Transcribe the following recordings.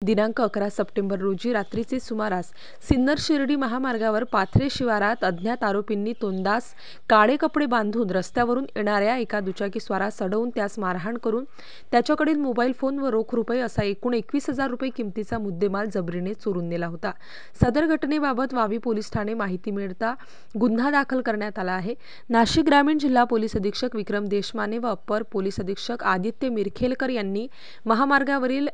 दिनांक 11 सप्टेंबर रोजी रात्रीचे सुमारास सिन्नर शिर्डी महामार्गावर पाथरे शिवारात अज्ञात आरोपींनी तोंडास काळे कपडे बांधून रस्त्यावरून येणाऱ्या एका दुचाकीस्वारास अडवून त्यास मारहाण करून त्याच्याकडील मोबाईल फोन व रोख रुपये असा एकूण 21,000 रुपये किमतीचा मुद्देमाल जबरीने चोरून नेला होता। सदर घटनेबाबत वावी पोलीस ठाणे माहिती मिळता गुन्हा दाखल करण्यात आला आहे। नाशिक ग्रामीण जिल्हा पोलीस अधीक्षक विक्रम देशमाने व अप्पर पोलीस अधीक्षक आदित्य मिरखेलकर यांनी महामार्गावरील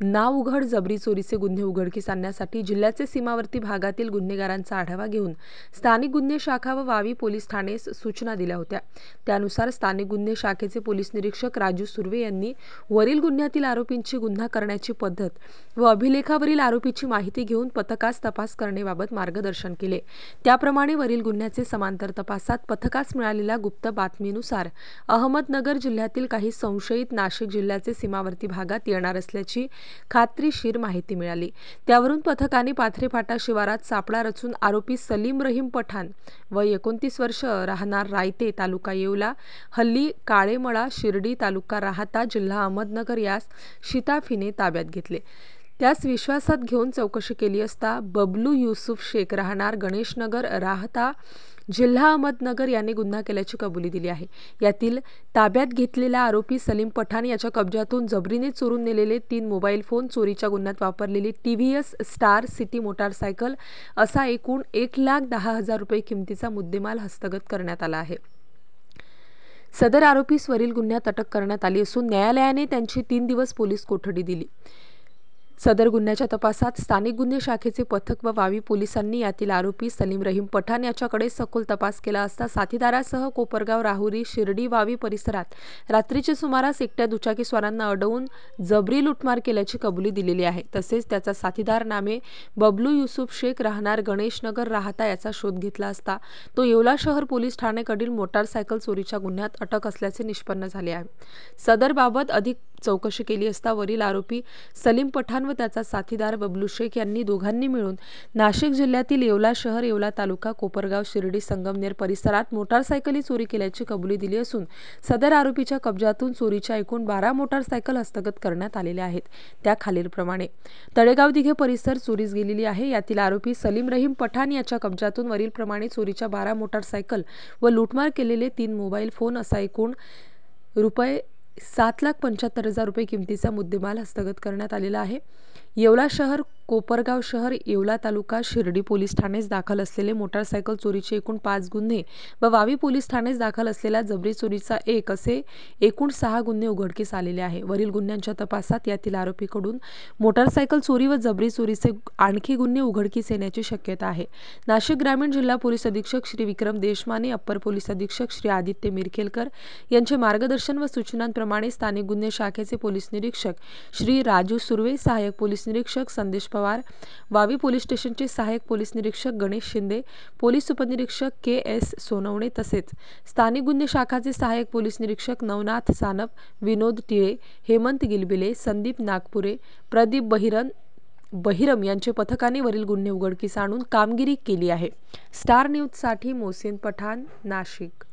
नाव उघड जबरी चोरीचे गुन्हे उघडकीस आणण्यासाठी जिल्ह्याचे सीमावर्ती भागातील गुन्हेगारांचा आढावा घेऊन स्थानिक गुन्हे शाखा व वावी पोलीस ठाणेस सूचना दिल्या होत्या। त्यानुसार स्थानिक गुन्हे शाखेचे पोलीस निरीक्षक राजू सुर्वे यांनी वरील गुन्ह्यातील आरोपींची गुन्हा करण्याची पद्धत व अभिलेखावरील आरोपीची माहिती घेऊन पथकास तपास करण्याबाबत मार्गदर्शन केले। त्याप्रमाणे वरील गुन्ह्याचे समांतर तपासात पथकास मिळालेल्या गुप्त बातमीनुसार अहमदनगर जिल्ह्यातील काही संशयित नाशिक जिल्ह्याचे सीमावर्ती भागात येणार असल्याची खात्रीशीर माहिती मिळाली। त्यावरून पथकाने पाथरे फाटा शिवारात सापळा रचून आरोपी सलीम रहीम पठाण वय 29 वर्ष राहणार रायते तालुका येवला हल्ली काळेमळा शिर्डी तालुका राहाता जिल्हा अहमदनगर यास शिताफीने ताब्यात घेतले। त्यास विश्वासात घेऊन चौकशी केली असता बबलू युसुफ शेख राहणार गणेशनगर राहता जिल्हा अहमदनगर याने गुन्हा केल्याची कबुली दिली आहे। यातील ताब्यात घेतलेला आरोपी सलीम पठाण याच्या कब्जातून जबरीने चोरून नेलेले 3 मोबाईल फोन, चोरीच्या गुन्ह्यात वापरलेली TVS स्टार सिटी मोटारसायकल असा एकूण 1,10,000 रुपये किमतीचा मुद्देमाल हस्तगत करण्यात आला आहे। सदर आरोपीस वरील गुन्ह्यात अटक करण्यात आली असून न्यायालयाने त्यांची 3 दिवस पोलीस कोठडी दिली। सदर गुन्ह्याच्या तपासात स्थानिक गुन्हे शाखेचे पथक व वावी पोलिसांनी यातील आरोपी सलीम रहीम पठाण याच्याकडे सखोल तपास केला असता साथीदारासह कोपरगाव, राहुरी, शिर्डी, वावी परिसरात रात्रीच्या सुमारास एकट्या दुचाकीस्वारांना अडवून जबरी लुटमार केल्याची कबुली दिलेली आहे। तसेच त्याचा साथीदार नामे बबलू युसुफ शेख राहणार गणेशनगर राहाता याचा शोध घेतला असता तो येवला शहर पोलीस ठाण्याकडील मोटारसायकल चोरीच्या गुन्ह्यात अटक असल्याचे निष्पन्न झाले आहे। सदर बाबत अधिक चौकशी केली असता वरील आरोपी सलीम पठाण व त्याचा साथीदार बबलू शेख यांनी दोघांनी मिळून नाशिक जिल्ह्यातील येवला शहर, येवला तालुका, कोपरगाव, शिर्डी, संगमनेर परिसरात मोटारसायकली चोरी केल्याची कबुली दिली असून सदर आरोपीच्या कब्जातून चोरीच्या एकूण 12 मोटारसायकल हस्तगत करण्यात आलेल्या आहेत। त्या खालीलप्रमाणे तळेगाव दिघे परिसर चोरीस गेलेली आहे। यातील आरोपी सलीम रहीम पठाण याच्या कब्जातून वरील प्रमाणे चोरीच्या 12 मोटारसायकल व लुटमार केलेले 3 मोबाईल फोन असा एकूण ₹7,75,000 रुपये किमतीचा मुद्देमाल हस्तगत करण्यात आलेला आहे। येवला शहर, कोपरगाव शहर, येवला तालुका, शिर्डी पोलीस ठाणेस दाखल असलेले मोटारसायकल चोरीचे एकूण 5 गुन्हे व वावी पोलीस ठाणेस दाखल असलेल्या जबरी चोरीचा 1 असे एकूण 6 गुन्हे उघडकीस आलेले आहे। वरील गुन्ह्यांच्या तपासात यातील आरोपीकडून मोटारसायकल चोरी व जबरी चोरीचे आणखी गुन्हे उघडकीस येण्याची शक्यता आहे। नाशिक ग्रामीण जिल्हा पोलीस अधीक्षक श्री विक्रम देशमाने, अप्पर पोलीस अधीक्षक श्री आदित्य मिरखेलकर यांचे मार्गदर्शन व सूचनांप्रमाणे स्थानिक गुन्हे शाखेचे पोलीस निरीक्षक श्री राजू सुर्वे, सहाय्यक पोलीस निरीक्षक संदेश पवार, वावी पोलीस स्टेशनचे सहाय्यक पोलीस निरीक्षक गणेश शिंदे, पोलीस उपनिरीक्षक KS सोनवणे तसेच स्थानिक गुन्हे शाखाचे सहाय्यक पोलीस निरीक्षक नवनाथ सानप, विनोद टिळे, हेमंत गिलबिले, संदीप नागपुरे, प्रदीप बहिरम यांचे पथकाने वरील गुन्हे उघडकीस आणून कामगिरी केली आहे। स्टार न्यूजसाठी मोहसिन पठाण, नाशिक।